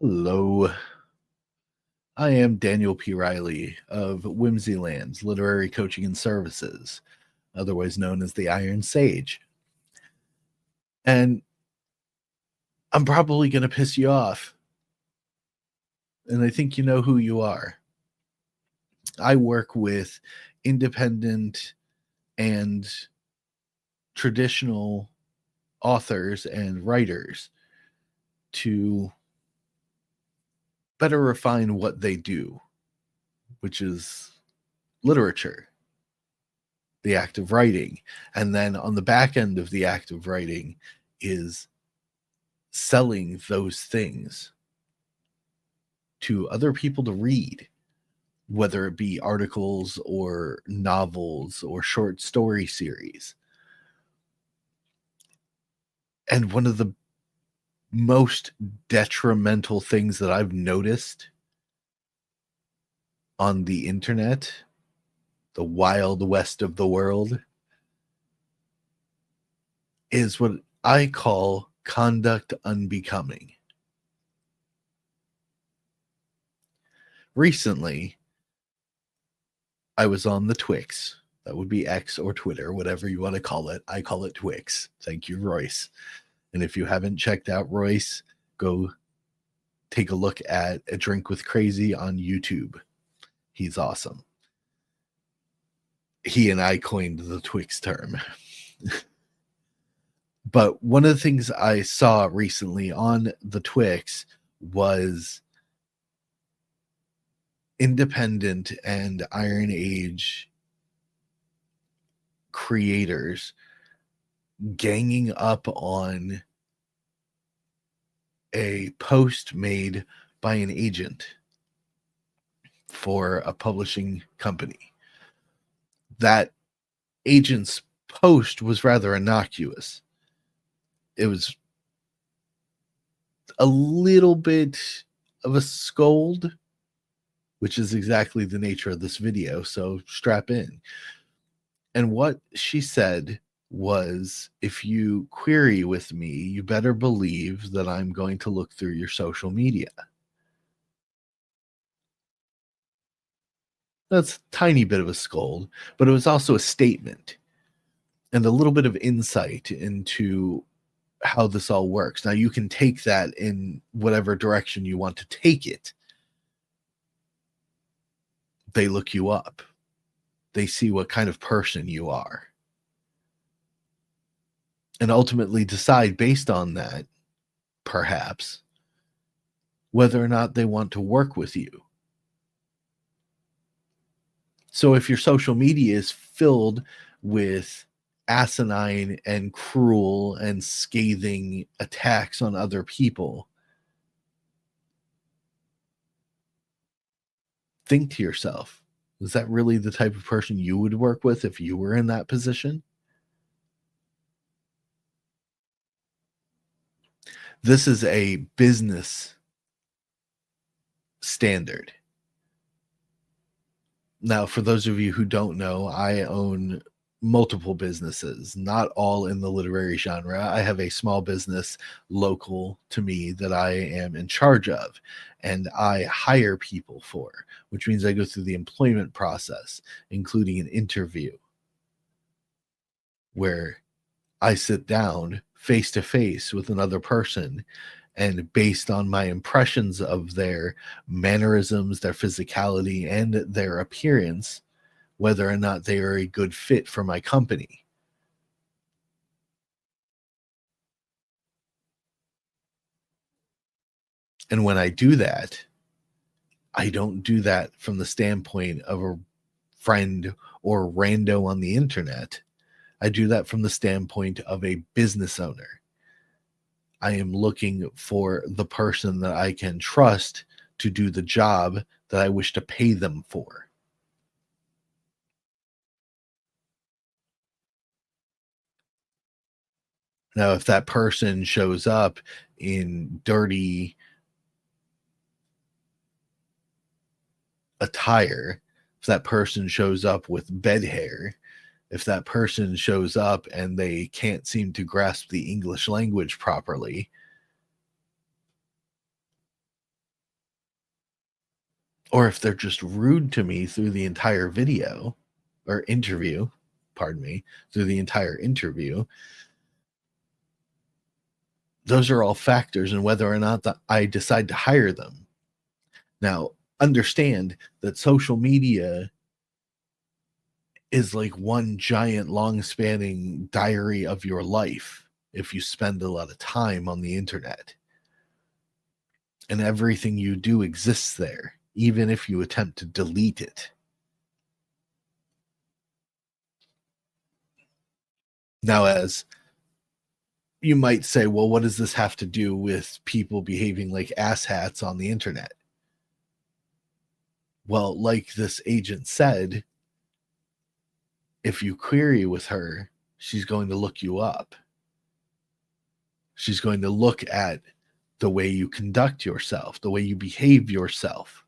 Hello, I am Daniel P. Riley of Whimsyland's Literary Coaching and Services, otherwise known as the Iron Sage. And I'm probably going to piss you off, and I think you know who you are. I work with independent and traditional authors and writers to better refine what they do, which is literature, the act of writing. And then on the back end of the act of writing is selling those things to other people to read, whether it be articles or novels or short story series. And one of the most detrimental things that I've noticed on the internet, the wild west of the world, is what I call conduct unbecoming. Recently, I was on the Twix. That would be X or Twitter, whatever you want to call it. I call it Twix. Thank you, Royce. And if you haven't checked out Royce, go take a look at A Drink with Crazy on YouTube. He's awesome. He and I coined the Twix term. But one of the things I saw recently on the Twix was independent and Iron Age creators ganging up on a post made by an agent for a publishing company. That agent's post was rather innocuous. It was a little bit of a scold, which is exactly the nature of this video, so strap in. And what she said was, if you query with me, you better believe that I'm going to look through your social media. That's a tiny bit of a scold, but it was also a statement and a little bit of insight into how this all works. Now, you can take that in whatever direction you want to take it. They look you up. They see what kind of person you are. And ultimately decide based on that, perhaps, whether or not they want to work with you. So if your social media is filled with asinine and cruel and scathing attacks on other people, think to yourself, is that really the type of person you would work with if you were in that position? This is a business standard. Now, for those of you who don't know, I own multiple businesses, not all in the literary genre. I have a small business local to me that I am in charge of, and I hire people for, which means I go through the employment process, including an interview where I sit down face to face with another person, and based on my impressions of their mannerisms, their physicality, and their appearance, whether or not they are a good fit for my company. And when I do that, I don't do that from the standpoint of a friend or rando on the internet. I do that from the standpoint of a business owner. I am looking for the person that I can trust to do the job that I wish to pay them for. Now, if that person shows up in dirty attire, if that person shows up with bed hair, if that person shows up and they can't seem to grasp the English language properly, or if they're just rude to me through the entire video or interview, pardon me, through the entire interview, those are all factors in whether or not that I decide to hire them. Now, understand that social media is like one giant long spanning diary of your life if you spend a lot of time on the internet. And everything you do exists there, even if you attempt to delete it. Now, as you might say, well, what does this have to do with people behaving like asshats on the internet? Well, like this agent said, if you query with her, she's going to look you up. She's going to look at the way you conduct yourself, the way you behave yourself.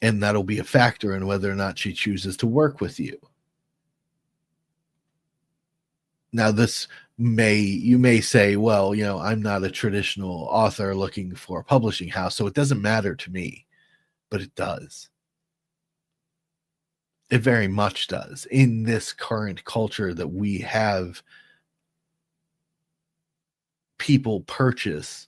And that'll be a factor in whether or not she chooses to work with you. Now, you may say, well, I'm not a traditional author looking for a publishing house, so it doesn't matter to me. But it does. It very much does. In this current culture that we have, people purchase,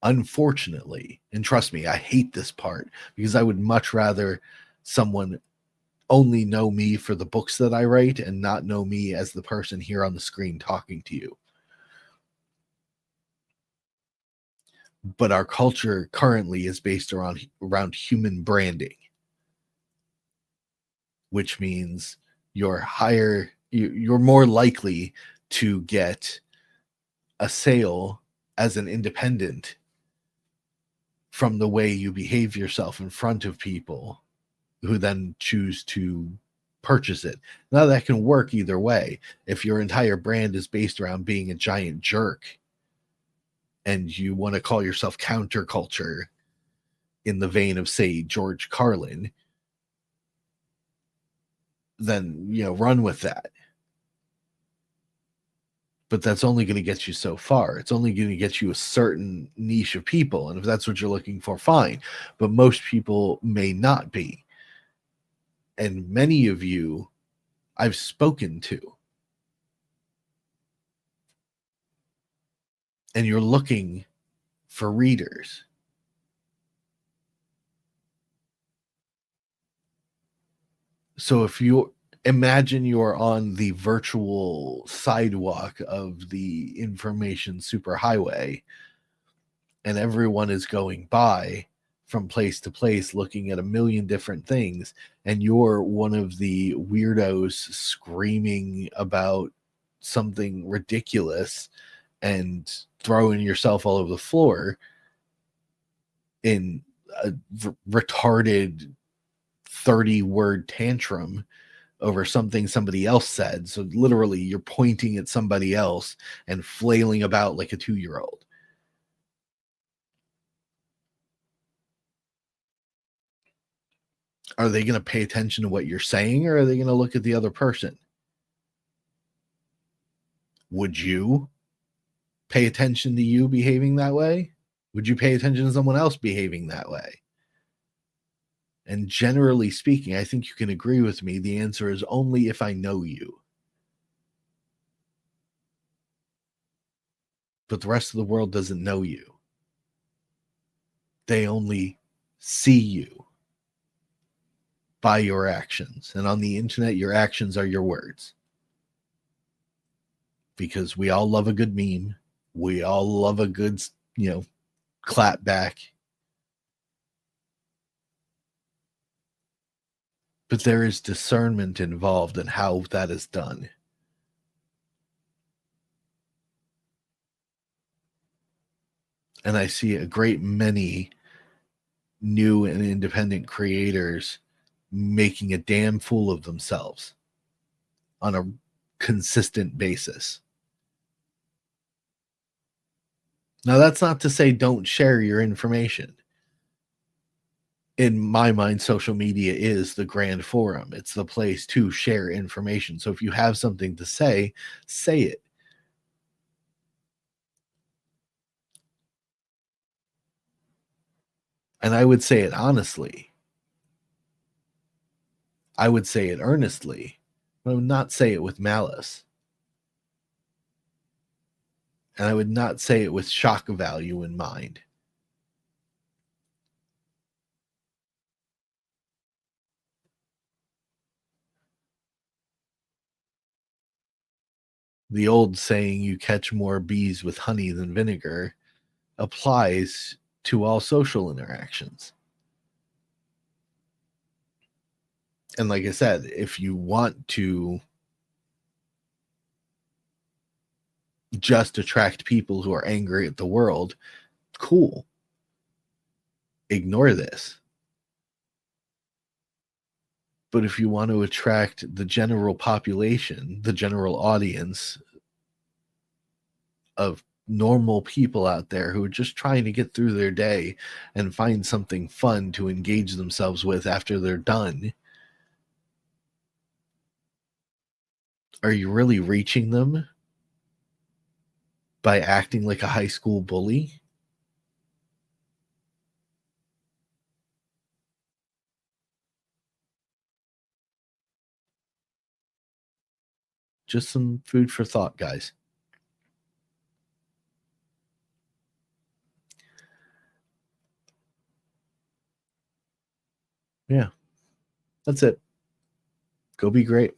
unfortunately, and trust me, I hate this part because I would much rather someone only know me for the books that I write and not know me as the person here on the screen talking to you. But our culture currently is based around human branding, which means you're more likely to get a sale as an independent from the way you behave yourself in front of people who then choose to purchase it. Now, that can work either way. If your entire brand is based around being a giant jerk and you want to call yourself counterculture in the vein of, say, George Carlin, then, run with that. But that's only going to get you so far. It's only going to get you a certain niche of people. And if that's what you're looking for, fine. But most people may not be. And many of you I've spoken to. And you're looking for readers. So if you imagine you're on the virtual sidewalk of the information superhighway and everyone is going by from place to place looking at a million different things, and you're one of the weirdos screaming about something ridiculous and throwing yourself all over the floor in a retarded 30-word tantrum over something somebody else said. So literally you're pointing at somebody else and flailing about like a 2-year-old. Are they going to pay attention to what you're saying, or are they going to look at the other person? Would you pay attention to you behaving that way? Would you pay attention to someone else behaving that way? And generally speaking, I think you can agree with me. The answer is only if I know you. But the rest of the world doesn't know you. They only see you by your actions. And on the internet, your actions are your words. Because we all love a good meme. We all love a good, clap back. But there is discernment involved in how that is done. And I see a great many new and independent creators making a damn fool of themselves on a consistent basis. Now, that's not to say don't share your information. In my mind, social media is the grand forum. It's the place to share information. So if you have something to say it. And I would say it honestly. I would say it earnestly, but I would not say it with malice. And I would not say it with shock value in mind. The old saying, you catch more bees with honey than vinegar, applies to all social interactions. And like I said, if you want to just attract people who are angry at the world, cool. Ignore this. But if you want to attract the general population, the general audience of normal people out there who are just trying to get through their day and find something fun to engage themselves with after they're done, are you really reaching them by acting like a high school bully? Just some food for thought, guys. Yeah, that's it. Go be great.